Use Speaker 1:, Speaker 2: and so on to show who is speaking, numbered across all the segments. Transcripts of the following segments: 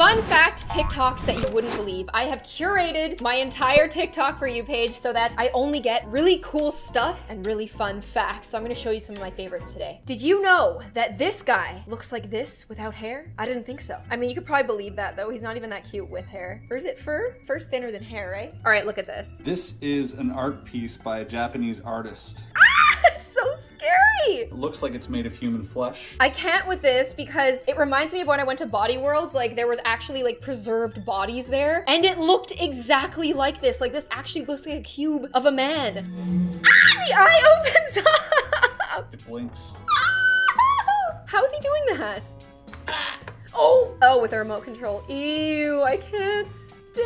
Speaker 1: Fun fact TikToks that you wouldn't believe. I have curated my entire TikTok for you page so that I only get really cool stuff and really fun facts. So I'm gonna show you some of my favorites today. Did you know that this guy looks like this without hair? I didn't think so. I mean, you could probably believe that though. He's not even that cute with hair. Or is it fur? Fur's thinner than hair, right? All right, look at this.
Speaker 2: This is an art piece by a Japanese artist.
Speaker 1: It's so scary.
Speaker 2: It looks like it's made of human flesh.
Speaker 1: I can't with this because it reminds me of when I went to Body Worlds. Like there was actually like preserved bodies there and it looked exactly like this. Like this actually looks like a cube of a man. Ah, the eye opens up.
Speaker 2: It blinks.
Speaker 1: How is he doing that? Oh, with a remote control. Ew, I can't stand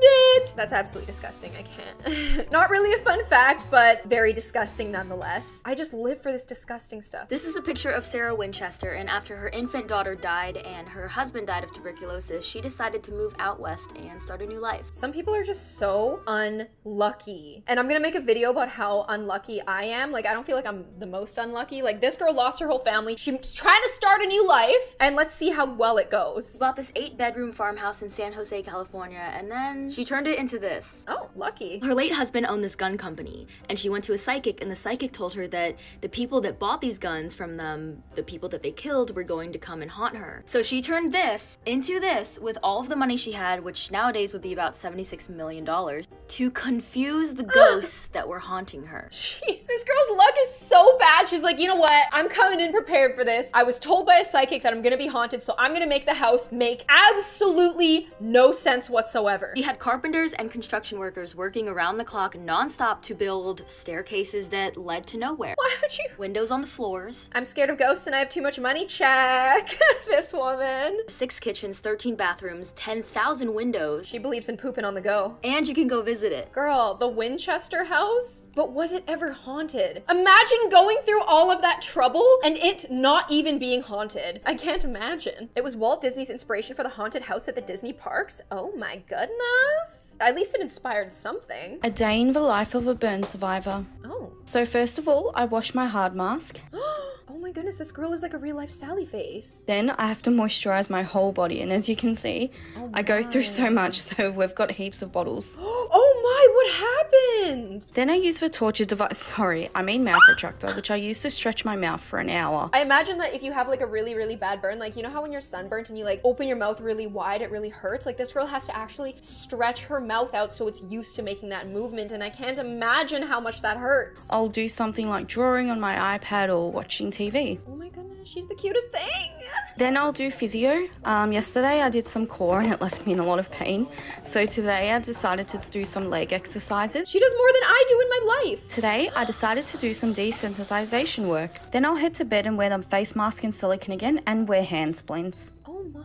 Speaker 1: it. That's absolutely disgusting, I can't. Not really a fun fact, but very disgusting nonetheless. I just live for this disgusting stuff.
Speaker 3: This is a picture of Sarah Winchester, and after her infant daughter died and her husband died of tuberculosis, she decided to move out west and start a new life.
Speaker 1: Some people are just so unlucky. And I'm gonna make a video about how unlucky I am. Like, I don't feel like I'm the most unlucky. Like, this girl lost her whole family. She's trying to start a new life, and let's see how well it goes.
Speaker 3: She bought this 8-bedroom farmhouse in San Jose, California, and then she turned it into this.
Speaker 1: Oh, lucky.
Speaker 3: Her late husband owned this gun company, and she went to a psychic, and the psychic told her that the people that bought these guns from them, the people that they killed, were going to come and haunt her. So she turned this into this with all of the money she had, which nowadays would be about $76 million, to confuse the ghosts that were haunting her.
Speaker 1: This girl's luck is so bad. She's like, you know what? I'm coming in prepared for this. I was told by a psychic that I'm gonna be haunted, so I'm gonna make the house make absolutely no sense whatsoever.
Speaker 3: She had carpenters and construction workers working around the clock nonstop to build staircases that led to nowhere.
Speaker 1: Why would you?
Speaker 3: Windows on the floors.
Speaker 1: I'm scared of ghosts and I have too much money. Check. This woman.
Speaker 3: 6 kitchens, 13 bathrooms, 10,000 windows.
Speaker 1: She believes in pooping on the go.
Speaker 3: And you can go visit it.
Speaker 1: Girl, the Winchester house? But was it ever haunted? Imagine going through all of that trouble and it not even being haunted. I can't imagine. It was Walt Disney's inspiration for the haunted house at the Disney parks. Oh my goodness. At least it inspired something.
Speaker 4: A day in the life of a burn survivor.
Speaker 1: Oh.
Speaker 4: So first of all, I wash my hard mask.
Speaker 1: Oh my goodness, this girl is like a real life Sally face.
Speaker 4: Then I have to moisturize my whole body, and as you can see, I go through so much, so we've got heaps of bottles.
Speaker 1: Oh my, what happened?
Speaker 4: Then I use the torture device, mouth retractor, which I use to stretch my mouth for an hour.
Speaker 1: I imagine that if you have like a really, really bad burn, like you know how when you're sunburnt and you like open your mouth really wide, it really hurts? Like this girl has to actually stretch her mouth out so it's used to making that movement, and I can't imagine how much that hurts.
Speaker 4: I'll do something like drawing on my iPad or watching TV.
Speaker 1: Oh my goodness, she's the cutest thing.
Speaker 4: Then I'll do physio. Yesterday I did some core and it left me in a lot of pain. So today I decided to do some leg exercises.
Speaker 1: She does more than I do in my life.
Speaker 4: Today I decided to do some desensitization work. Then I'll head to bed and wear the face mask and silicone again and wear hand splints.
Speaker 1: Oh my.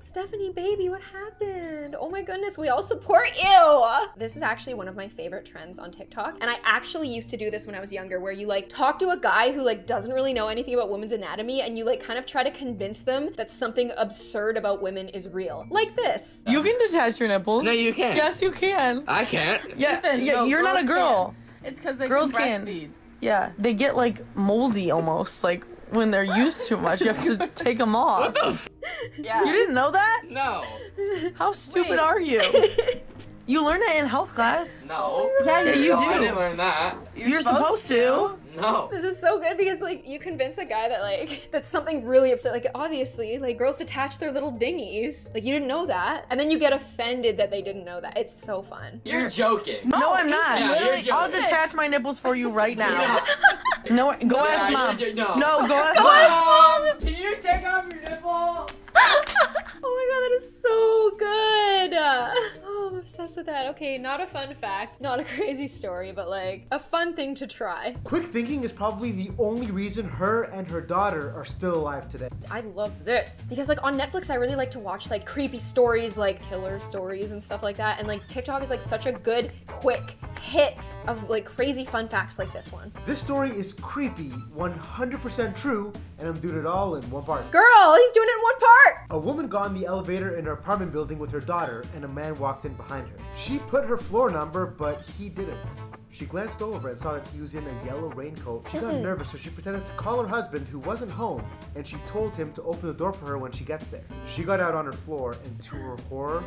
Speaker 1: Stephanie, baby, what happened? Oh my goodness, we all support you. This is actually one of my favorite trends on TikTok. And I actually used to do this when I was younger, where you like talk to a guy who like doesn't really know anything about women's anatomy and you like kind of try to convince them that something absurd about women is real. Like this.
Speaker 5: You can detach your nipples.
Speaker 6: No, you can't.
Speaker 5: Yes, you can.
Speaker 6: I can't.
Speaker 5: Yeah,
Speaker 7: No,
Speaker 5: you're not a girl.
Speaker 7: It's because they
Speaker 5: Girls
Speaker 7: can
Speaker 5: can.
Speaker 7: breastfeed.
Speaker 5: Yeah, they get like moldy almost, like when they're used too much. You have to take them off.
Speaker 7: Yeah.
Speaker 5: You didn't know that?
Speaker 6: No.
Speaker 5: How stupid are you? You learned it in health class.
Speaker 6: No.
Speaker 5: Yeah, you
Speaker 6: No,
Speaker 5: do.
Speaker 6: I didn't learn that.
Speaker 5: You're supposed to.
Speaker 6: No.
Speaker 1: This is so good because like you convince a guy that like that's something really absurd. Like obviously like girls detach their little dinggies. Like you didn't know that. And then you get offended that they didn't know that. It's so fun.
Speaker 6: You're joking.
Speaker 5: No, I'm not.
Speaker 6: Yeah, you're joking.
Speaker 5: I'll detach my nipples for you right now. No, go ask mom.
Speaker 6: No.
Speaker 5: No, go ask
Speaker 1: Go
Speaker 5: mom.
Speaker 1: ask mom.
Speaker 6: Can you take off your nipple?
Speaker 1: Oh my god, that is so good. Oh, I'm obsessed with that. Okay, not a fun fact, not a crazy story, but like a fun thing to try.
Speaker 8: Quick thinking is probably the only reason her and her daughter are still alive today.
Speaker 1: I love this because like on Netflix, I really like to watch like creepy stories, like killer stories and stuff like that. And like TikTok is like such a good, quick hit of like crazy fun facts like this one.
Speaker 8: This story is creepy, 100% true, and I'm doing it all in one part.
Speaker 1: Girl, he's doing it in one part.
Speaker 8: A woman got in the elevator in her apartment building with her daughter, and a man walked in behind her. She put her floor number, but he didn't. She glanced over and saw that he was in a yellow raincoat. She got nervous, so she pretended to call her husband, who wasn't home, and she told him to open the door for her when she gets there. She got out on her floor, and to her horror,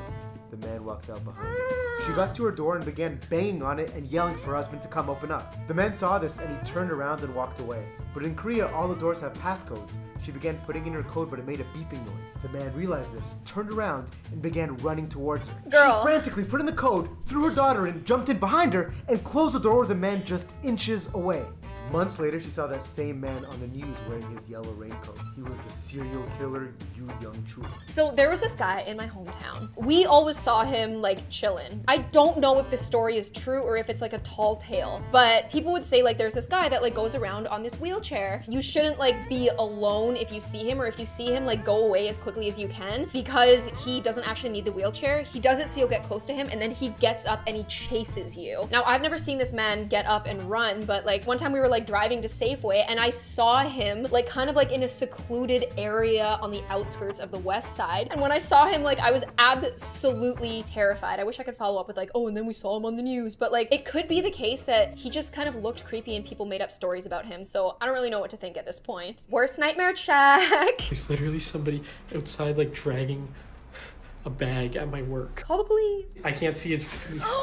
Speaker 8: the man walked out behind her. She got to her door and began banging on it and yelling for her husband to come open up. The man saw this and he turned around and walked away. But in Korea, all the doors have passcodes. She began putting in her code, but it made a beeping noise. The man realized this, turned around, and began running towards her.
Speaker 1: Girl.
Speaker 8: She frantically put in the code, threw her daughter in, jumped in behind her, and closed the door with the man just inches away. Months later, she saw that same man on the news wearing his yellow raincoat. He was the serial killer Yu Young-chul.
Speaker 1: So there was this guy in my hometown. We always saw him like chillin'. I don't know if this story is true or if it's like a tall tale, but people would say like there's this guy that like goes around on this wheelchair. You shouldn't like be alone if you see him, or if you see him, like go away as quickly as you can, because he doesn't actually need the wheelchair. He does it so you'll get close to him, and then he gets up and he chases you. Now I've never seen this man get up and run, but like one time we were like driving to Safeway and I saw him like kind of like in a secluded area on the outskirts of the west side. And when I saw him, like I was absolutely terrified. I wish I could follow up with like, oh, and then we saw him on the news, but like it could be the case that he just kind of looked creepy and people made up stories about him. So I don't really know what to think at this point. Worst nightmare check.
Speaker 7: There's literally somebody outside like dragging a bag at my work.
Speaker 1: Call the police.
Speaker 7: I can't see his face.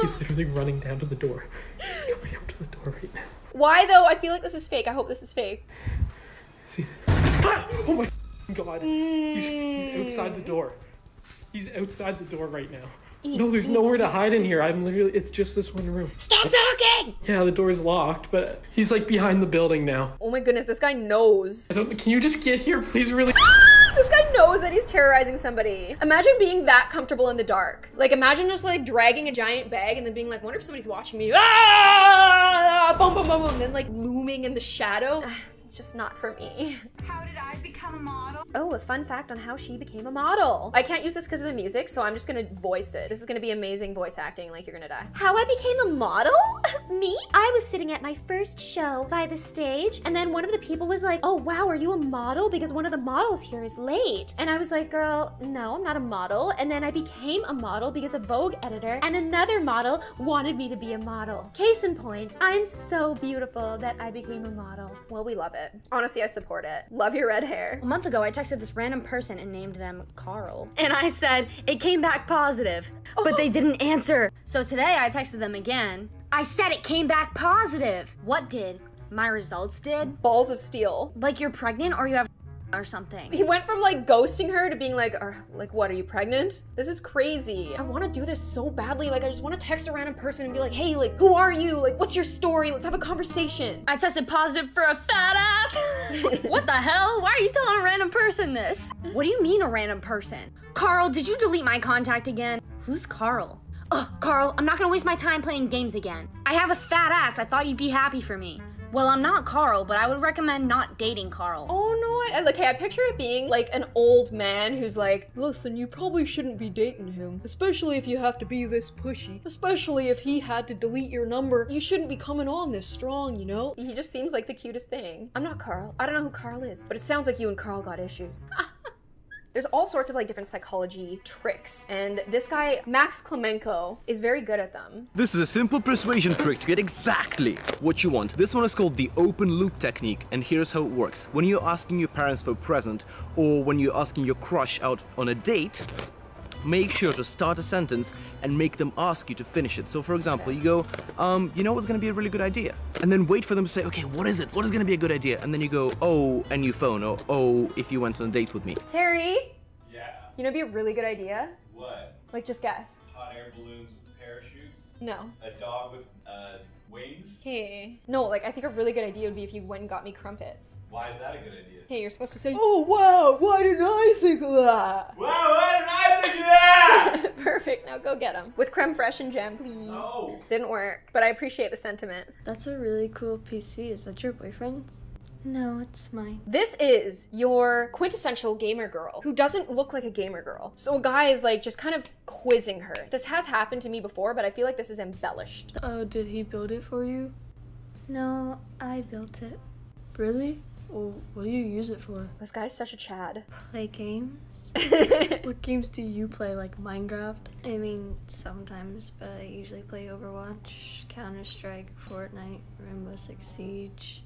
Speaker 7: He's literally running down to the door. He's coming up to the door right now.
Speaker 1: Why though? I feel like this is fake. I hope this is fake.
Speaker 7: See? Ah! Oh my God. He's outside the door. He's outside the door right now. No, there's nowhere to hide in here. I'm literally, it's just this one room.
Speaker 1: Stop talking!
Speaker 7: Yeah, the door's locked, but he's like behind the building now.
Speaker 1: Oh my goodness, this guy knows.
Speaker 7: Can you just get here, please, really?
Speaker 1: This guy knows that he's terrorizing somebody. Imagine being that comfortable in the dark. Like imagine just like dragging a giant bag and then being like, wonder if somebody's watching me. Ah! Boom, boom, boom, boom. And then like looming in the shadow. It's just not for me.
Speaker 9: How did I become a model?
Speaker 1: Oh, a fun fact on how she became a model. I can't use this because of the music, so I'm just gonna voice it. This is gonna be amazing voice acting, like you're gonna die. How I became a model? Me? I was sitting at my first show by the stage, and then one of the people was like, oh wow, are you a model? Because one of the models here is late. And I was like, girl, no, I'm not a model. And then I became a model because a Vogue editor and another model wanted me to be a model. Case in point, I'm so beautiful that I became a model. Well, we love it. Honestly, I support it. Love your red hair.
Speaker 3: A month ago, I texted this random person and named them Carl. And I said, it came back positive, but they didn't answer. So today I texted them again. I said it came back positive. What did? My results did?
Speaker 1: Balls of steel.
Speaker 3: Like you're pregnant or you have or something.
Speaker 1: He went from like ghosting her to being like, what, are you pregnant? This is crazy. I want to do this so badly. Like I just want to text a random person and be like, hey, like, who are you? Like, what's your story? Let's have a conversation.
Speaker 3: I tested positive for a fat ass. What the hell? Why are you telling a random person this? What do you mean a random person? Carl, did you delete my contact again? Who's Carl? Ugh, Carl, I'm not gonna waste my time playing games again. I have a fat ass. I thought you'd be happy for me. Well, I'm not Carl, but I would recommend not dating Carl.
Speaker 1: Oh no, okay, I picture it being like an old man who's like, listen, you probably shouldn't be dating him, especially if you have to be this pushy, especially if he had to delete your number. You shouldn't be coming on this strong, you know? He just seems like the cutest thing. I'm not Carl. I don't know who Carl is, but it sounds like you and Carl got issues. There's all sorts of like different psychology tricks, and this guy, Max Klemenko, is very good at them.
Speaker 10: This is a simple persuasion trick to get exactly what you want. This one is called the open loop technique, and here's how it works. When you're asking your parents for a present, or when you're asking your crush out on a date, make sure to start a sentence and make them ask you to finish it. So for example, you go, you know what's gonna be a really good idea? And then wait for them to say, okay, what is it? What is gonna be a good idea? And then you go, oh, and you phone, or oh, if you went on a date with me.
Speaker 1: Terry?
Speaker 6: Yeah.
Speaker 1: You know what'd be a really good idea?
Speaker 6: What?
Speaker 1: Like, just guess.
Speaker 6: Hot air balloons with parachutes?
Speaker 1: No.
Speaker 6: A dog with wings?
Speaker 1: Hey. No, like, I think a really good idea would be if you went and got me crumpets.
Speaker 6: Why is that a good idea?
Speaker 1: Hey, you're supposed to say, oh wow, why didn't I think of that?
Speaker 6: Wow, why didn't I think of that?
Speaker 1: Perfect, now go get them. With creme fraiche and jam, please.
Speaker 6: No.
Speaker 1: Didn't work, but I appreciate the sentiment.
Speaker 4: That's a really cool PC. Is that your boyfriend's?
Speaker 3: No, it's mine.
Speaker 1: This is your quintessential gamer girl who doesn't look like a gamer girl. So a guy is like just kind of quizzing her. This has happened to me before, but I feel like this is embellished.
Speaker 4: Did he build it for you?
Speaker 3: No, I built it.
Speaker 4: Really?
Speaker 11: Well, what do you use it for?
Speaker 1: This guy's such a Chad.
Speaker 11: Play games? What games do you play, like Minecraft?
Speaker 12: I mean, sometimes, but I usually play Overwatch, Counter-Strike, Fortnite, Rainbow Six Siege,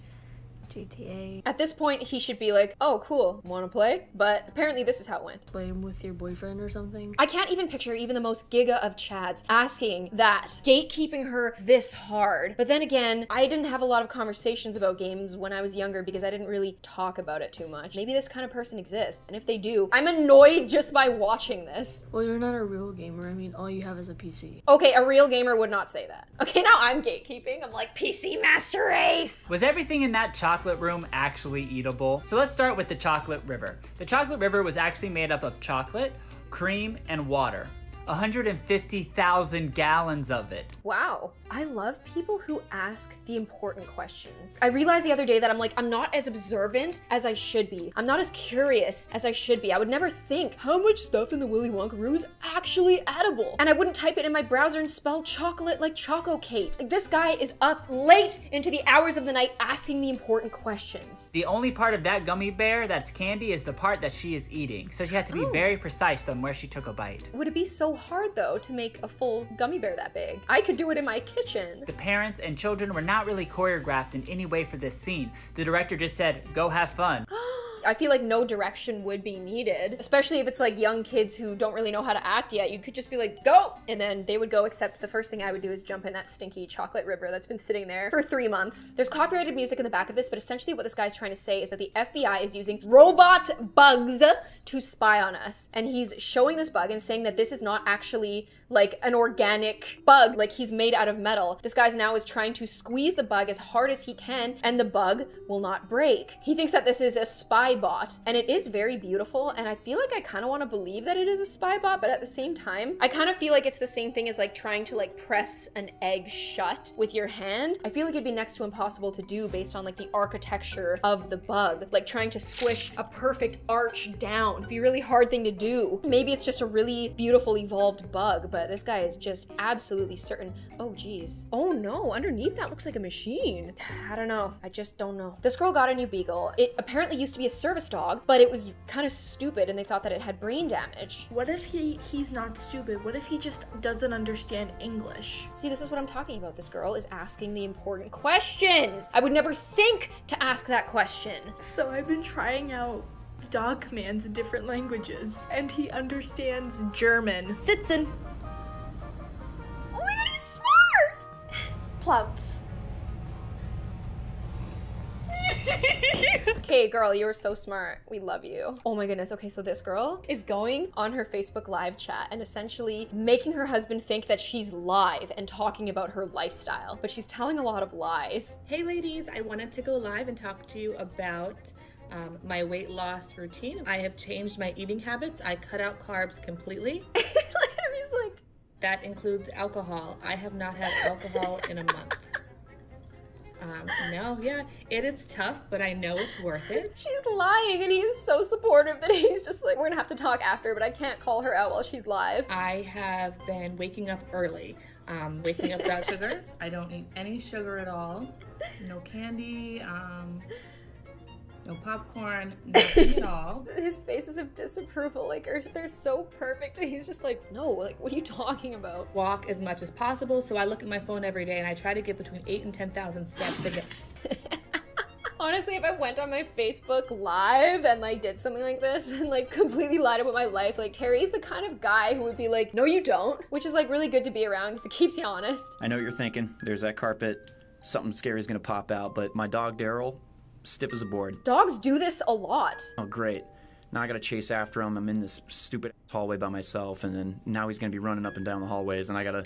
Speaker 12: GTA.
Speaker 1: At this point, he should be like, oh, cool, wanna play? But apparently this is how it went.
Speaker 11: Play with your boyfriend or something?
Speaker 1: I can't even picture even the most giga of Chads asking that, gatekeeping her this hard. But then again, I didn't have a lot of conversations about games when I was younger because I didn't really talk about it too much. Maybe this kind of person exists, and if they do, I'm annoyed just by watching this.
Speaker 11: Well, you're not a real gamer. I mean, all you have is a PC.
Speaker 1: Okay, a real gamer would not say that. Okay, now I'm gatekeeping. I'm like, PC Master Race!
Speaker 13: Was everything in that chocolate room actually eatable? So let's start with the chocolate river. The chocolate river was actually made up of chocolate, cream, and water. 150,000 gallons of it.
Speaker 1: Wow. I love people who ask the important questions. I realized the other day that I'm not as observant as I should be. I'm not as curious as I should be. I would never think how much stuff in the Willy Wonka room is actually edible. And I wouldn't type it in my browser and spell chocolate like Choco Kate. Like, this guy is up late into the hours of the night asking the important questions.
Speaker 13: The only part of that gummy bear that's candy is the part that she is eating. So she had to be very precise on where she took a bite.
Speaker 1: Would it be so hard though to make a full gummy bear that big? I could do it in my kitchen.
Speaker 13: The parents and children were not really choreographed in any way for this scene. The director just said, go have fun.
Speaker 1: I feel like no direction would be needed, especially if it's like young kids who don't really know how to act yet. You could just be like, go! And then they would go, except the first thing I would do is jump in that stinky chocolate river that's been sitting there for 3 months. There's copyrighted music in the back of this, but essentially what this guy's trying to say is that the FBI is using robot bugs to spy on us. And he's showing this bug and saying that this is not actually like an organic bug, like he's made out of metal. This guy's now is trying to squeeze the bug as hard as he can, and the bug will not break. He thinks that this is a spy bot, and it is very beautiful, and I feel like I kind of want to believe that it is a spy bot, but at the same time, I kind of feel like it's the same thing as like trying to like press an egg shut with your hand. I feel like it'd be next to impossible to do based on like the architecture of the bug, like trying to squish a perfect arch down. It'd be a really hard thing to do. Maybe it's just a really beautiful evolved bug, but this guy is just absolutely certain. Oh geez. Oh no, underneath that looks like a machine. I don't know. I just don't know. This girl got a new beagle. It apparently used to be a service dog, but it was kind of stupid and they thought that it had brain damage.
Speaker 14: What if he's not stupid? What if he just doesn't understand English?
Speaker 1: See, this is what I'm talking about. This girl is asking the important questions. I would never think to ask that question.
Speaker 14: So I've been trying out dog commands in different languages, and he understands German.
Speaker 1: Sitzen. Oh my god, he's smart!
Speaker 14: Plouts.
Speaker 1: Okay, girl, you are so smart. We love you. Oh my goodness. Okay, so this girl is going on her Facebook live chat and essentially making her husband think that she's live and talking about her lifestyle, but she's telling a lot of lies.
Speaker 15: Hey ladies, I wanted to go live and talk to you about my weight loss routine. I have changed my eating habits. I cut out carbs completely.
Speaker 1: Look at him, he's like...
Speaker 15: That includes alcohol. I have not had alcohol in a month. No, yeah, it is tough, but I know it's worth it.
Speaker 1: She's lying, and he's so supportive that he's just like, we're gonna have to talk after, but I can't call her out while she's live.
Speaker 15: I have been waking up early, waking up without sugars. I don't eat any sugar at all. No candy, no popcorn, nothing at all.
Speaker 1: His faces of disapproval, like, they're so perfect. He's just like, no, like, what are you talking about?
Speaker 15: Walk as much as possible, so I look at my phone every day and I try to get between 8,000 and 10,000 steps a day.
Speaker 1: Honestly, if I went on my Facebook live and like did something like this and like completely lied about my life, like Terry's the kind of guy who would be like, no you don't, which is like really good to be around because it keeps you honest.
Speaker 16: I know what you're thinking. There's that carpet. Something scary is gonna pop out, but my dog Daryl, stiff as a board.
Speaker 1: Dogs do this a lot.
Speaker 16: Oh, great. Now I gotta chase after him. I'm in this stupid hallway by myself, and then now he's gonna be running up and down the hallways, and I gotta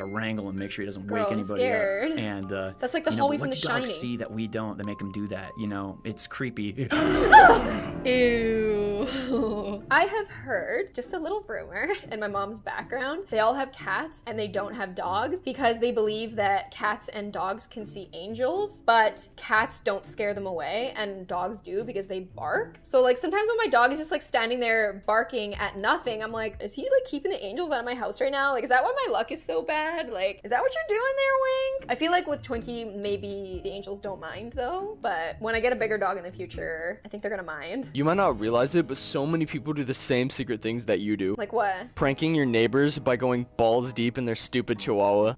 Speaker 16: wrangle him, make sure he doesn't wake anybody
Speaker 1: scared.
Speaker 16: up. And
Speaker 1: that's like the hallway from The
Speaker 16: Shining. What do dogs
Speaker 1: Shining.
Speaker 16: see that we don't? That make them do that. You know, it's creepy.
Speaker 1: Ew. Ooh. I have heard, just a little rumor, in my mom's background, they all have cats and they don't have dogs because they believe that cats and dogs can see angels, but cats don't scare them away and dogs do because they bark. So like sometimes when my dog is just like standing there barking at nothing, I'm like, is he like keeping the angels out of my house right now? Like, is that why my luck is so bad? Like, is that what you're doing there, Wink? I feel like with Twinkie, maybe the angels don't mind though, but when I get a bigger dog in the future, I think they're gonna mind.
Speaker 17: You might not realize it, but so many people do the same secret things that you do.
Speaker 1: Like what?
Speaker 17: Pranking your neighbors by going balls deep in their stupid chihuahua.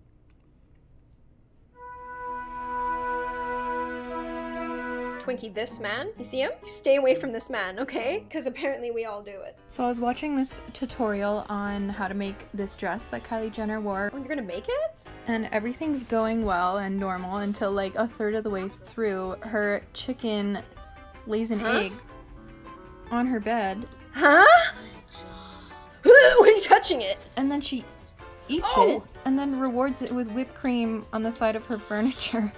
Speaker 1: Twinkie, this man, you see him? You stay away from this man, okay? Because apparently we all do it.
Speaker 18: So I was watching this tutorial on how to make this dress that Kylie Jenner wore.
Speaker 1: Oh, you're gonna make it?
Speaker 18: And everything's going well and normal until like a third of the way through, her chicken lays an egg on her bed.
Speaker 1: Huh? What are you touching it?
Speaker 18: And then she eats it and then rewards it with whipped cream on the side of her furniture.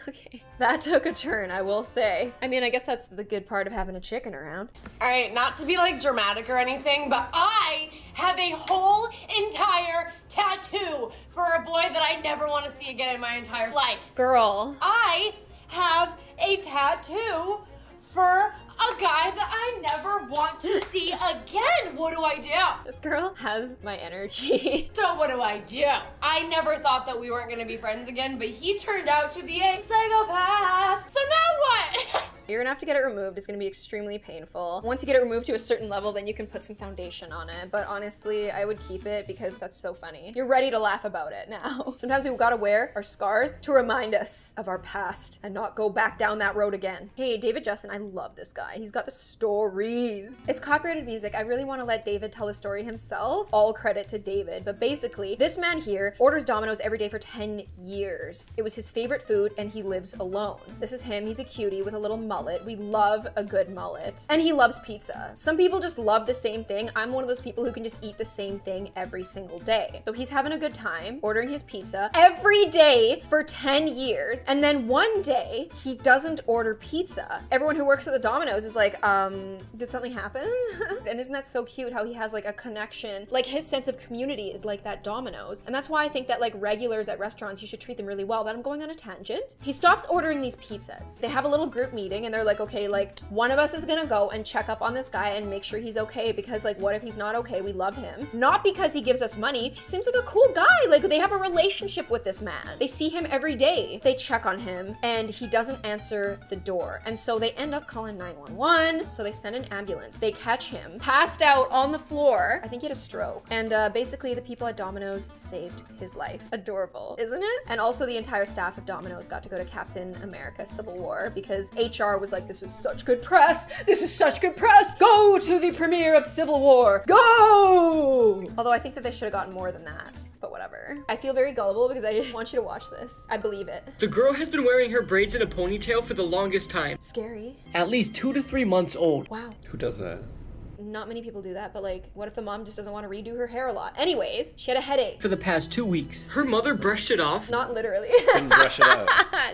Speaker 1: Okay. That took a turn, I will say. I mean, I guess that's the good part of having a chicken around.
Speaker 19: All right, not to be like dramatic or anything, but I have a whole entire tattoo for a boy that I never want to see again in my entire life.
Speaker 1: Girl.
Speaker 19: I have a tattoo for a guy that I never want to see again. What do I do?
Speaker 1: This girl has my energy.
Speaker 19: So what do I do? I never thought that we weren't gonna be friends again, but he turned out to be a psychopath. So now what?
Speaker 1: You're gonna have to get it removed. It's gonna be extremely painful. Once you get it removed to a certain level, then you can put some foundation on it. But honestly, I would keep it because that's so funny. You're ready to laugh about it now. Sometimes we've gotta wear our scars to remind us of our past and not go back down that road again. Hey, David Justin, I love this guy. He's got the stories. It's copyrighted music. I really want to let David tell the story himself. All credit to David. But basically, this man here orders Domino's every day for 10 years. It was his favorite food and he lives alone. This is him. He's a cutie with a little mullet. We love a good mullet. And he loves pizza. Some people just love the same thing. I'm one of those people who can just eat the same thing every single day. So he's having a good time ordering his pizza every day for 10 years. And then one day he doesn't order pizza. Everyone who works at the Domino's is like, did something happen? And isn't that so cute how he has like a connection? Like his sense of community is like that Domino's. And that's why I think that like regulars at restaurants, you should treat them really well. But I'm going on a tangent. He stops ordering these pizzas. They have a little group meeting and they're like, okay, like one of us is gonna go and check up on this guy and make sure he's okay, because like what if he's not okay? We love him. Not because he gives us money. He seems like a cool guy. Like they have a relationship with this man. They see him every day. They check on him and he doesn't answer the door. And so they end up calling 911. So they send an ambulance. They catch him passed out on the floor. I think he had a stroke. And basically the people at Domino's saved his life. Adorable, isn't it? And also the entire staff of Domino's got to go to Captain America Civil War because HR was like, this is such good press. This is such good press. Go to the premiere of Civil War. Go! Although I think that they should have gotten more than that, but whatever. I feel very gullible because I want you to watch this. I believe it.
Speaker 20: The girl has been wearing her braids in a ponytail for the longest time.
Speaker 1: Scary.
Speaker 20: At least 2 to 3 months old.
Speaker 1: Wow.
Speaker 2: Who does that?
Speaker 1: Not many people do that, but like, what if the mom just doesn't want to redo her hair a lot? Anyways, she had a headache.
Speaker 20: For the past 2 weeks. Her mother brushed it off.
Speaker 1: Not literally.
Speaker 2: Didn't brush it out.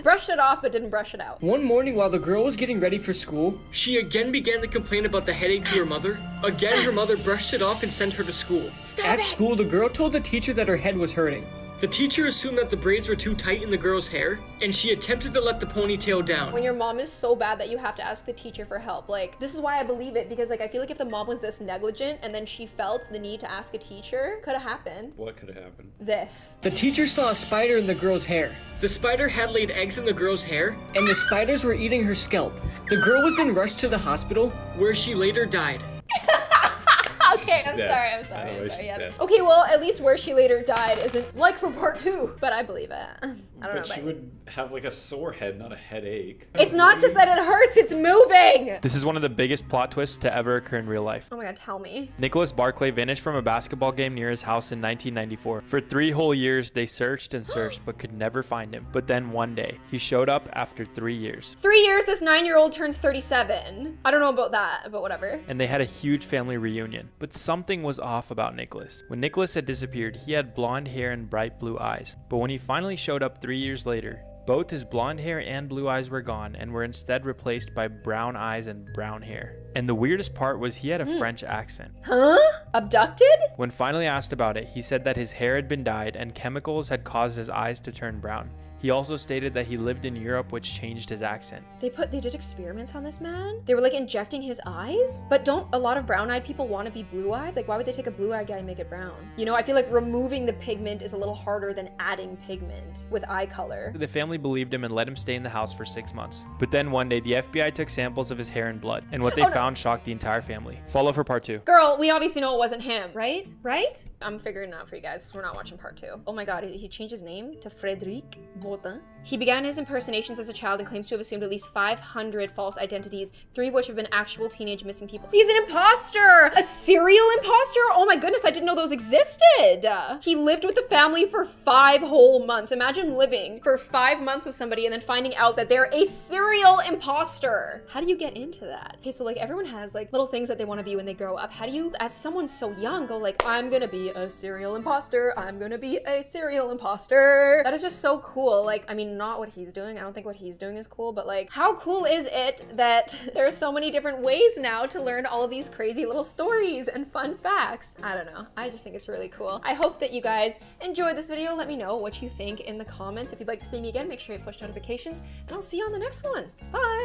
Speaker 1: Brushed it off, but didn't brush it out.
Speaker 20: One morning while the girl was getting ready for school, she again began to complain about the headache to her mother. Again, her mother brushed it off and sent her to school. At school, the girl told the teacher that her head was hurting. The teacher assumed that the braids were too tight in the girl's hair, and she attempted to let the ponytail down.
Speaker 1: When your mom is so bad that you have to ask the teacher for help, like, this is why I believe it, because like, I feel like if the mom was this negligent and then she felt the need to ask a teacher, could have happened.
Speaker 2: What could have happened?
Speaker 1: This.
Speaker 20: The teacher saw a spider in the girl's hair. The spider had laid eggs in the girl's hair, and the spiders were eating her scalp. The girl was then rushed to the hospital, where she later died.
Speaker 1: Okay, I'm sorry. Yeah. Okay, well, at least where she later died isn't like for part 2, but I believe it. I don't know.
Speaker 2: But she would have like a sore head, not a headache.
Speaker 1: It's not just that it hurts, it's moving!
Speaker 21: This is one of the biggest plot twists to ever occur in real life.
Speaker 1: Oh my god, tell me.
Speaker 21: Nicholas Barclay vanished from a basketball game near his house in 1994. For 3 whole years, they searched and searched, but could never find him. But then one day, he showed up after 3 years.
Speaker 1: 3 years, this 9-year-old turns 37. I don't know about that, but whatever.
Speaker 21: And they had a huge family reunion. But something was off about Nicholas. When Nicholas had disappeared, he had blonde hair and bright blue eyes. But when he finally showed up 3 years later, Both his blonde hair and blue eyes were gone and were instead replaced by brown eyes and brown hair. And the weirdest part was he had a French accent.
Speaker 1: Huh? Abducted?
Speaker 21: When finally asked about it, he said that his hair had been dyed and chemicals had caused his eyes to turn brown. He also stated that he lived in Europe, which changed his accent.
Speaker 1: They did experiments on this man? They were like injecting his eyes? But don't a lot of brown-eyed people want to be blue-eyed? Like, why would they take a blue-eyed guy and make it brown? You know, I feel like removing the pigment is a little harder than adding pigment with eye color.
Speaker 21: The family believed him and let him stay in the house for 6 months. But then one day, the FBI took samples of his hair and blood, and what they found shocked the entire family. Follow for part 2.
Speaker 1: Girl, we obviously know it wasn't him, right? Right? I'm figuring it out for you guys. We're not watching part 2. Oh my god, he changed his name to Frédéric Baudin. He began his impersonations as a child and claims to have assumed at least 500 false identities, 3 of which have been actual teenage missing people. He's an imposter! A serial imposter? Oh my goodness, I didn't know those existed! He lived with the family for 5 whole months. Imagine living for 5 months with somebody and then finding out that they're a serial imposter. How do you get into that? Okay, so like everyone has like little things that they want to be when they grow up. How do you, as someone so young, go like, I'm gonna be a serial imposter. I'm gonna be a serial imposter. That is just so cool. Like, I mean, not what he's doing. I don't think what he's doing is cool, but like, how cool is it that there are so many different ways now to learn all of these crazy little stories and fun facts? I don't know. I just think it's really cool. I hope that you guys enjoyed this video. Let me know what you think in the comments. If you'd like to see me again, make sure you push notifications, and I'll see you on the next one. Bye!